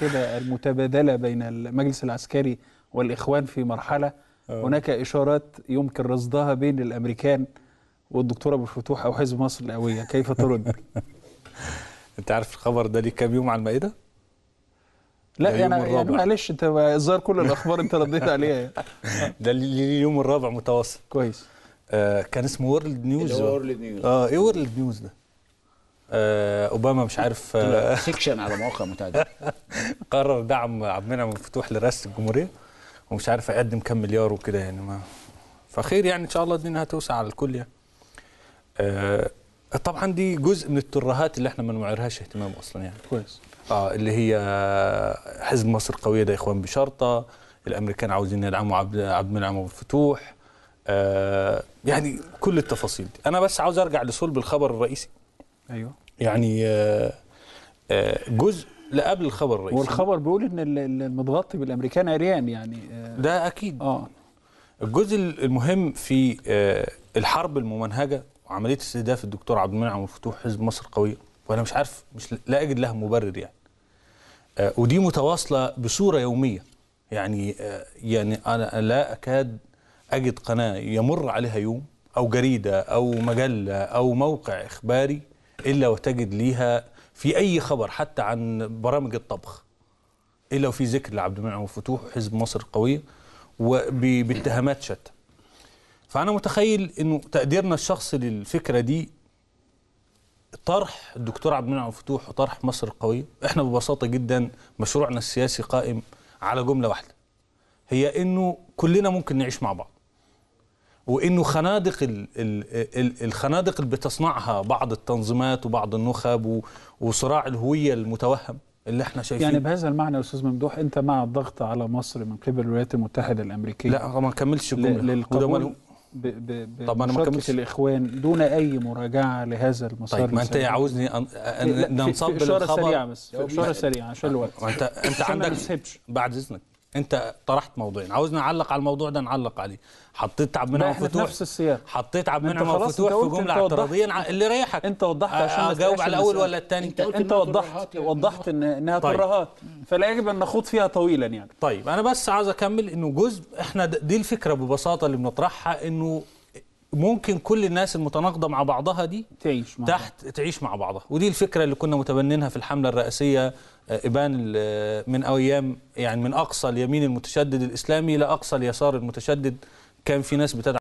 كده المتبادلة بين المجلس العسكري والإخوان في مرحلة هناك إشارات يمكن رصدها بين الأمريكان والدكتور أبو الفتوح أو حزب مصر القوية، كيف ترد؟ أنت عارف الخبر ده ليه كام يوم على المائدة؟ لا يعني معلش أنت الظاهر كل الأخبار أنت رديت عليها. ده ليه اليوم الرابع متواصل. كويس. كان اسمه وورلد نيوز. وورلد نيوز. إيه وورلد نيوز ده؟ أوباما مش عارف سيكشن على مواقع متعددة قرر دعم عبد المنعم مفتوح لرئاسة الجمهورية، ومش عارف هيقدم كام مليار وكده يعني. ما فخير يعني ان شاء الله الدنيا هتوسع على الكل يعني. طبعا دي جزء من الترهات اللي احنا ما نوعرهاش اهتمام اصلا يعني. كويس. اللي هي حزب مصر القوية ده اخوان بشرطة، الامريكان عاوزين يدعموا عبد المنعم مفتوح، يعني كل التفاصيل دي. انا بس عاوز ارجع لصلب الخبر الرئيسي. ايوه يعني جزء لقبل الخبر الرئيسي، والخبر بيقول ان المتغطي بالامريكان عريان يعني. ده اكيد. الجزء المهم في الحرب الممنهجه وعمليه استهداف الدكتور عبد المنعم مفتوح حزب مصر القويه، وانا مش عارف، لا اجد لها مبرر يعني. ودي متواصله بصوره يوميه يعني. يعني انا لا اكاد اجد قناه يمر عليها يوم او جريده او مجله او موقع اخباري الا وتجد ليها في اي خبر حتى عن برامج الطبخ الا وفي ذكر لعبد المنعم مفتوح حزب مصر القويه وباتهامات شتى. فانا متخيل انه تقديرنا الشخصي للفكره دي طرح الدكتور عبد المنعم مفتوح وطرح مصر القويه. احنا ببساطه جدا مشروعنا السياسي قائم على جمله واحده، هي انه كلنا ممكن نعيش مع بعض، وانه الخنادق اللي بتصنعها بعض التنظيمات وبعض النخب وصراع الهويه المتوهم اللي احنا شايفين. يعني بهذا المعنى يا استاذ ممدوح انت مع الضغط على مصر من قبل الولايات المتحده الامريكيه؟ لا ما كملتش الجمله. للقبول بمشاركه الاخوان دون اي مراجعه لهذا المسار. طيب ما انت عاوزني ننصب للخبر؟ اشاره سريعه بس، اشاره سريعه عشان الوقت. انت عندك بعد اذنك، انت طرحت موضوعين، عاوزني نعلق على الموضوع ده نعلق عليه. حطيت عبد المنعم مفتوح نفس السياق، حطيت عبد المنعم مفتوح في جمله اعتراضيه اللي ريحك. انت وضحت عشان اجاوب على الاول ولا الثاني؟ انت وضحت انها ترهات، فلا يجب ان نخوض فيها طويلا يعني. طيب انا بس عاوز اكمل انه جزء احنا دي الفكره ببساطه اللي بنطرحها، انه ممكن كل الناس المتناقضه مع بعضها دي تعيش مع بعضها. ودي الفكره اللي كنا متبنينها في الحمله الرئاسيه ابان من ايام يعني من اقصى اليمين المتشدد الاسلامي الى اقصى اليسار المتشدد. كان في ناس بتدعم